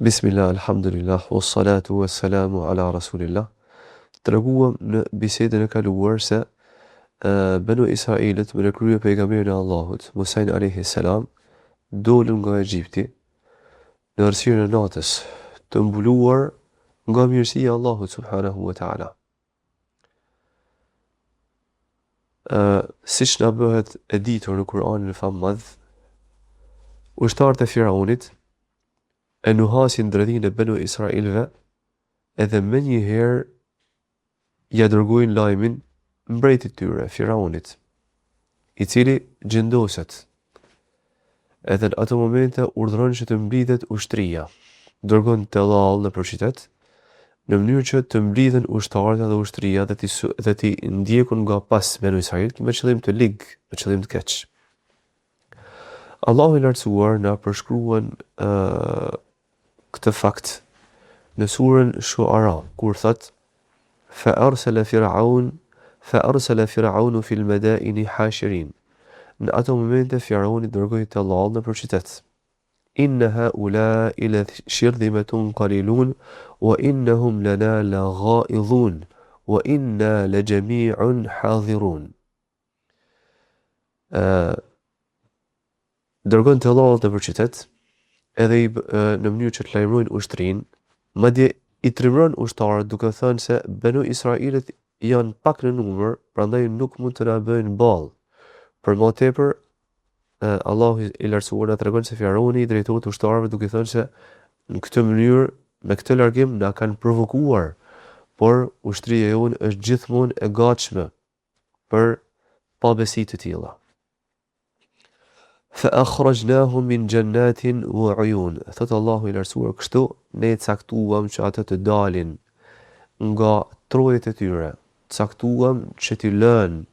Bismillah, alhamdulillah, wassalatu wassalamu ala rasulillah. Treguam në bisedën e kaluar se Banu Israilit me krye pejgamberin e Allahut, Musa alayhi salam, dolën nga Egjipti në errësirën e natës, të mbuluar nga mirësia e Allahut subhanahu wa taala. Siç na bëhet e ditur në Kur'anin e famadh, ushtarët e Firaunit e nuhasin drejtinë e Banu Israilve edhe më njëherë ja dërgojnë lajmin mbretit tyre, Firaunit, i cili gjendoset. Edhe në ato momente urdhëron që të mblidhet ushtria, dërgon tellall nëpër qytet, në mënyrë që të mblidhen ushtarët dhe ushtria dhe t'i ndjekun nga pas Banu Israilit me qëllim të ligë, me qëllim të keq. Allahu i lartësuar na përshkruan këtë fakt në surën Shuara, kur thot فأرسل فرعون في المدائن حاشرين. Në ato momente Firauni dërgoi tellall nëpër qytet. Inna haula'i la shirzimatun qalilun wa innahum lana laghaizun wa inna lajami'un hadirun. Dërgon tellall nëpër qytet, edhe në mënyrë që të lajmërojnë ushtrinë, madje i trimron ushtarët duke thënë se Banu Israilit janë pak në numër, prandaj nuk mund të na bëjnë ballë. Për më tepër, Allahu i lartësuar na tregon se Firauni i drejtohet ushtarëve duke thënë se në këtë mënyrë, me këtë largim na kanë provokuar, por ushtria jonë është gjithmonë e gatshme për pabesi të tilla. فأخرجناهم من جنات وعيون. Thot Allahu i lartësuar, kështu ne caktuam që ata të dalin nga trojet e tyre, caktuam që t'i lënë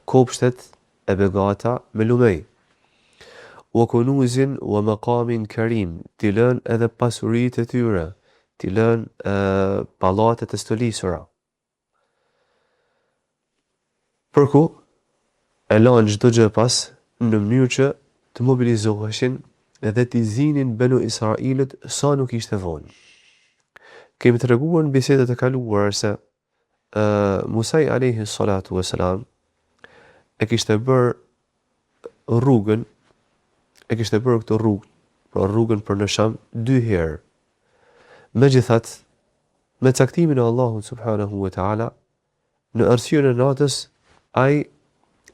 kopshtet e begata me lumej. Wa kunuzin wa maqamin karim, t'i lënë edhe pasuritë e tyre, t'i lënë pallatet e stolisura. Përku e lanë çdo gjë pas në mënyrë që të mobilizoheshin edhe t'i zinin Banu Israilit sa nuk ishte vonë. Kemi treguar në bisedat e kaluara se Musa alayhi salatu wassalam e kishte bërë këtë rrugë, pra rrugën për në Sham 2 herë. Megjithatë, me caktimin e Allahut subhanahu wa taala, në errësirën e natës ai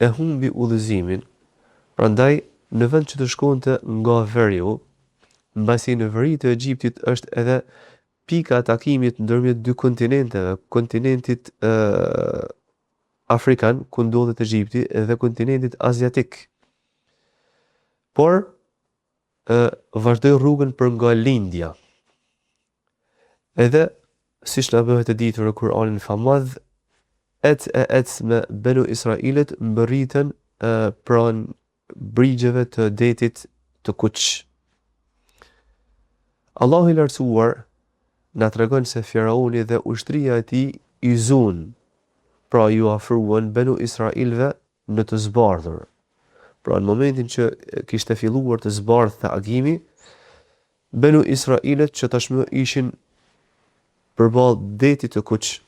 e humbi udhëzimin. Prandaj, në vend që të shkonte nga veriu, mbasi në veri të Egjiptit është edhe pika e takimit ndërmjet dy kontinenteve, kontinentit afrikan, ku ndodhet Egjipti, dhe kontinentit aziatik. Por vazhdoi rrugën për nga lindja. Edhe siç na bëhet e ditur në Kur'anin famadh, me Banu Israilit mbërritën pranë brigjeve të detit të Kuq. Allahu i lartësuar na tregon se Firauni dhe ushtria e tij i zun, pra ju afruan Banu Israilve në të zbardhur. Pra në momentin që kishte filluar të zbardhte agimi, Banu Israilet që tashmë ishin përballë detit të Kuq,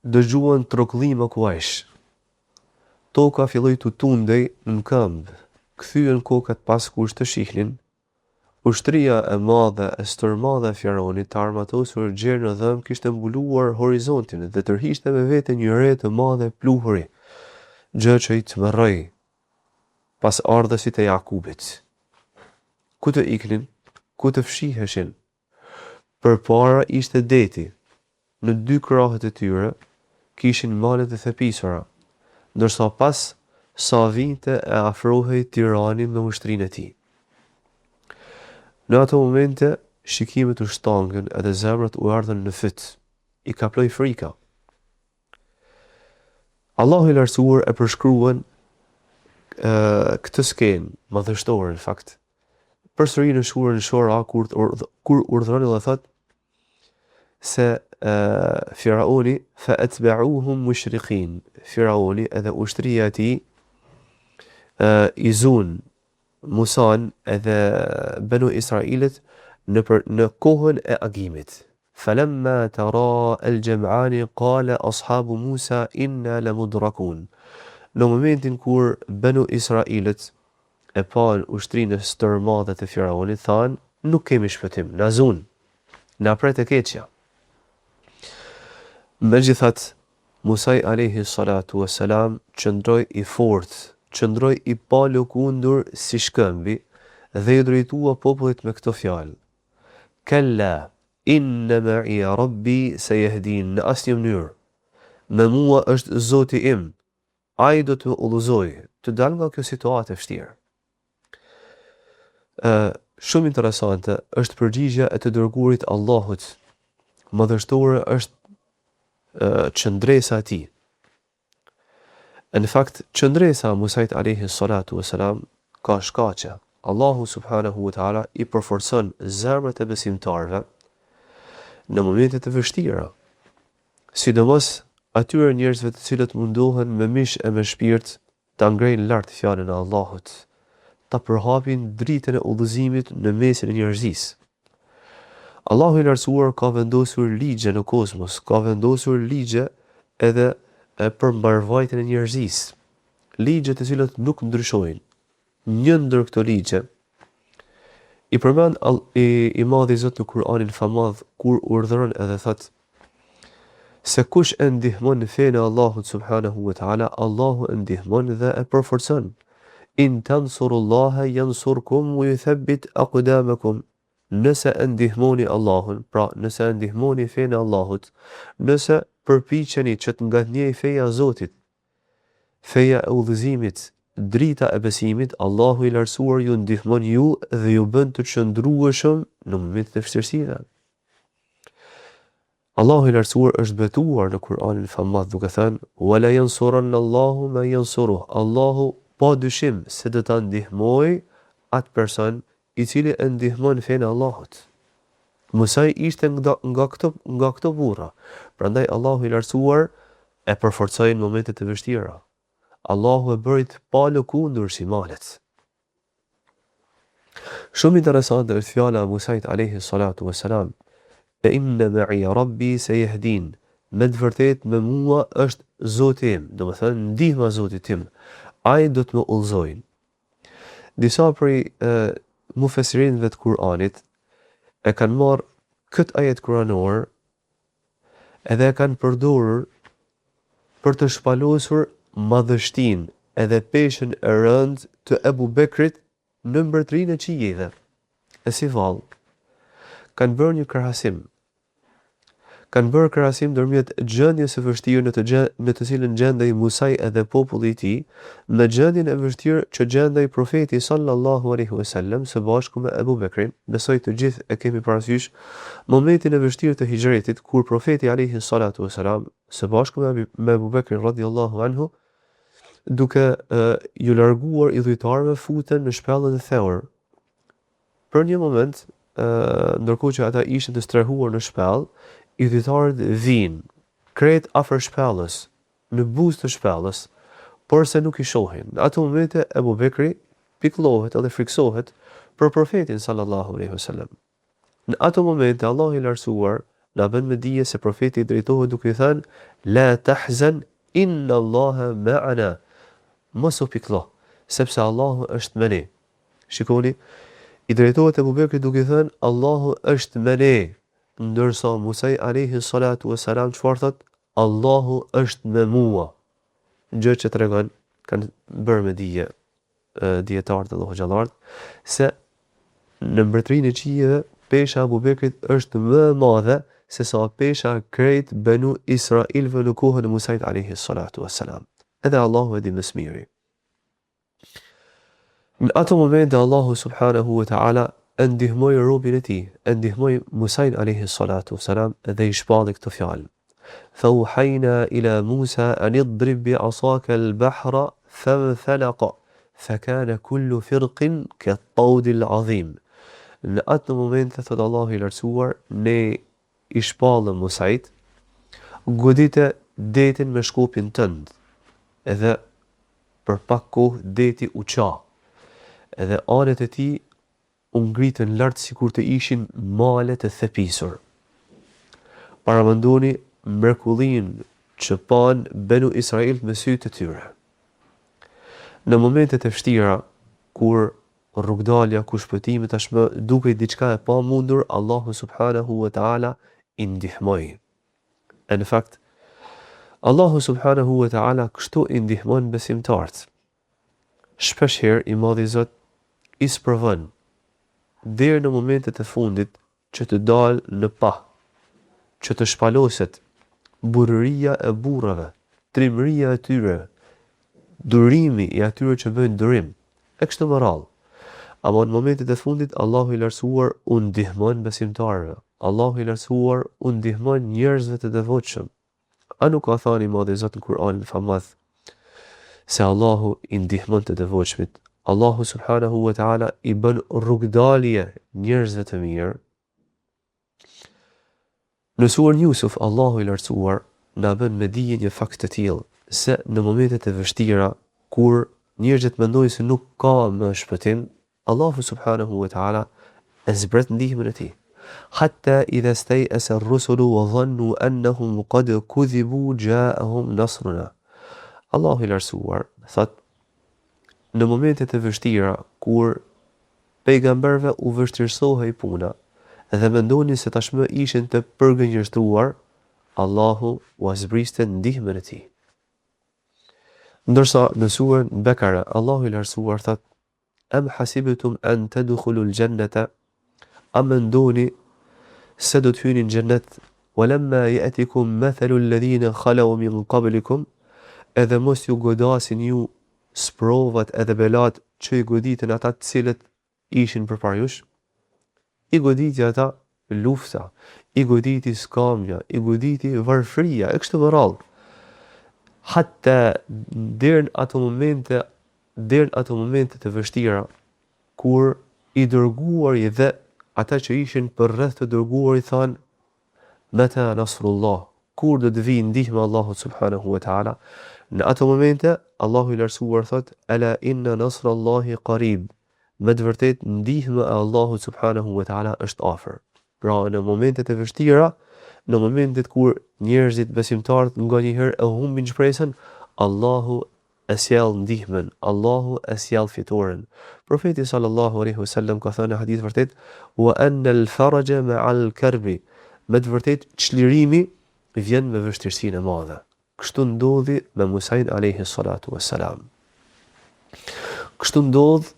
dëgjuan trokllim akuajsh. Toka filloi të tundej në këmbë, kthyen kokat pas kush të shihnin. Ushtria e madhe e stërmadhe e Firaunit të armatosur gjerë në dhëm kishte mbuluar horizontin dhe tërhiqte me vete një re të madhe pluhuri, gjë që i tmerroi pas ardhësit e Jakubit. Ku të iknin, ku të fshiheshin? Përpara ishte deti, në 2 krahët e tyre kishin malet e thepisura, ndërsa pas sa vinte e afrohej Tirani me ushtrinë e tij. Në ato momente, shikimet u shtangën edhe zemrat u ardhën në fyt, i kaploi frika. Allahu i lartësuar e përshkruan këtë skenë madhështore në fakt. Përsëri në surën Shura kur urdhëron dhe thot se Firauni fa atba'uhum mushriqin. Firauni edhe ushtria e tij i zun Musan edhe Banu Israilit në kohën e agimit. Falamma tara al-jam'ani qala ashabu Musa inna lamudrakun. Në momentin kur Banu Israilit e pan ushtrinë e stërmadhe të Firaunit, thanë, nuk kemi shpëtim, na zun, na pret e keqja. Megjithatë, Musa alayhi salatu wassalam qëndroi i fortë, qëndroi i palëkundur si shkëmbi dhe i drejtua popullit me këto fjalë. Kalla, inna ma'i rabbi sayahdin, në asnjë mënyrë. Me mua është Zoti im, ai do të më udhëzojë të dal nga kjo situatë e vështirë. Shumë interesante është përgjigja e të dërguarit Allahut. Madhështore është qëndresa e tij. Në fakt, qëndresa Musait alayhi salatu wassalam ka shkaqe. Allahu subhanahu wa taala i përforcon zemrat e besimtarëve në momente të vështira. Sidomos atyre njerëzve të cilët mundohen me mish e me shpirt ta ngrejnë lart fjalën e Allahut, ta përhapin dritën e udhëzimit në mesin e njerëzisë. Allahu i lartësuar ka vendosur ligje në kozmos, ka vendosur ligje edhe për mbarvajtjen e njerëzisë. Ligje të cilat nuk ndryshojnë. Një ndër këto ligje i përmend i Madhi Zot në Kur'anin famadh kur urdhëron edhe thot se kush e ndihmon fenë e Allahut subhanahu wa taala, Allahu e ndihmon dhe e përforcon. In tansurullaha yansurkum wa yuthabbit aqdamakum. Nëse e ndihmoni Allahun, pra nëse e ndihmoni fenë e Allahut, nëse përpiqeni që të ngatnjej feja e Zotit, feja e udhëzimit, drita e besimit, Allahu i lartësuar ju ndihmon ju dhe ju bën të qëndrueshëm në momentet e vështirësive. Allahu i lartësuar është betuar në Kur'anin famadh duke thënë: "Wala yansuranna Allahu man yansuruh." Allahu pa dyshim se do ta ndihmoj atë person i cili e ndihmon fenë e Allahut. Musa ishte nga këto burra. Prandaj Allahu i lartësuar e përforcoi në momentet e vështira. Allahu e bëri të palëkundur si malet. Shumë interesante është fjala e Musait alayhi salatu wassalam. Inna ma'i rabbi sayahdin. Me të vërtetë me mua është Zoti im, do të thënë ndihma e Zotit tim. Ai do të më udhëzojë. Disa prej mufesirinëve të Kur'anit e kanë marrë këtë ajet kuranor edhe e kanë përdorur për të shpalosur madhështinë edhe peshën e rëndë të Ebu Bekrit në mbretërinë e qiejve. E si vallë, kanë bërë një krahasim. Kanë bërë krahasim ndërmjet gjendjes së vështirë në të cilën gjendej Musa edhe populli i tij, në gjendjen e vështirë që gjendej profeti sallallahu alaihi wasallam së bashku me Ebu Bekrin. Besoj të gjithë e kemi parasysh momentin e vështirë të hijretit kur profeti alaihi salatu wasalam së bashku me Ebu Bekrin radhiyallahu anhu duke ju larguar idhujtarëve futen në shpellën e Theur. Për një moment, ndërkohë që ata ishin të strehuar në shpellë, idhujtarët vinë krejt afër shpellës, në buzë të shpellës, por se nuk i shohin. Në ato momente Ebu Bekri pikëllohet edhe friksohet për profetin sallallahu alaihi wasallam. Në ato momente Allahu i lartësuar na bën me dije se profeti drejtohet duke i thënë: "La tahzan, inna Allaha ma'ana." Mos u pikëllo, sepse Allahu është me ne. Shikoni, i drejtohet Ebu Bekri duke i thënë: "Allahu është me ne." Ndërsa Musa alayhi salatu wassalam çfarë thot? Allahu është me mua. Gjë që tregon kanë bërë me dije dietarët dhe hoxhallarët se në mbretërinë e qiejve pesha e Abu Bekrit është më e madhe se sa pesha krejt Banu Israilve në kohën e Musa alayhi salatu wassalam. Edhe Allahu e di më së miri. Në ato momente Allahu subhanahu wa ta'ala ndihmoi robën e tij, ndihmoi Musa alayhi salatu wassalam dhe i shpalli këtë fjalë. Fauhayna ila Musa an idrib bi 'asaka al-bahra fanfalaqa fakana kullu firqin ka-at-tawd al-'azim. Në atë moment thot Allahu i lartësuar, ne i shpallëm Musait, godite detin me shkopin tënd. Edhe për pak kohë deti u qa. edhe anët e tij u ngritën lart sikur të ishin male të thepisur. Paramendoni mrekullinë që pan Benu Israil me sytë e tyre. Në momentet e vështira, kur rrugdalja, kur shpëtimi tashmë dukej diçka e pamundur, Allahu subhanahu wa taala i ndihmoi. E në fakt, Allahu subhanahu wa taala kështu i ndihmon besimtarët. Shpesh herë i Madhi Zot i sprovon deri në momentet e fundit që të dalë në pa, që të shpaloset burëria e burrave, trimëria e tyre, durimi i atyre që bëjnë durim, e kështu me radhë. Ama në momentet e fundit, Allahu i lartësuar u ndihmon besimtarëve. Allahu i lartësuar u ndihmon njerëzve të devotshëm. A nuk ka thënë i Madhi Zot në Kur'anin famadh se Allahu i ndihmon të devotshmit? Allahu subhanahu wa taala i bën rrugdalje njerëzve të mirë. Në surën Yusuf, Allahu i lartësuar na bën me dije një fakt të tillë se në momentet e vështira kur njerëzit mendojnë se nuk ka më shpëtim, Allahu subhanahu wa taala e zbret ndihmën e tij. Hatta idha stay'asa ar-rusulu wa dhannu annahum qad kudhibu ja'ahum nasruna. Allahu i lartësuar thot në momentet e vështira kur pejgamberëve u vështirësohej puna dhe mendonin se tashmë ishin të përgënjeshtruar, Allahu u zbriste ndihmën e tij. Ndërsa në surën Bekara, Allahu i lartësuar thot: "Am hasibtum an tadkhulul jannata", a mendoni se do të hyni në xhennet, "walamma ya'tikum mathalu alladhina khalu min qablikum", edhe mos ju godasin ju sprovat edhe belat që i goditën ata të cilët ishin përpara jush? I goditi ata lufta, i goditi skamja, i goditi varfëria, e kështu me radhë. Hatta deri në ato momente të vështira, kur i dërguari dhe ata që ishin për rreth të dërguarit thanë: "Mata nasrullah", kur do të vijë ndihma e Allahut subhanahu wa taala? Në ato momente Allahu i lartësuar thot: "Ala inna nasrallahi qarib", me të vërtetë ndihma e Allahut subhanahu wa taala është afër. Pra në momentet e vështira, në momentet kur njerëzit besimtarët nganjëherë e humbin shpresën, Allahu e sjell ndihmën, Allahu e sjell fitoren. Profeti sallallahu alaihi wasallam ka thënë në hadith vërtet: "Wa anna al-faraja ma'al karbi", me të vërtetë çlirimi vjen me vështirësinë e madhe. Kështu ndodhi me Musain alayhi salatu wassalam. Kështu ndodh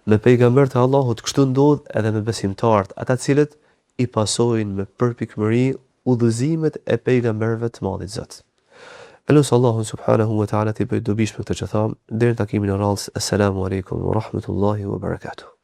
me pejgambert e Allahut, kështu ndodh edhe me besimtarët, ata cilët i pasojnë me përpikmëri udhëzimet e pejgamberëve të Madhit Zot. Elos Allahu subhanahu wa taala të bëjë dobishme këtë që tham, deri në takimin e radhës. Assalamu alaikum wa rahmatullahi wa barakatuh.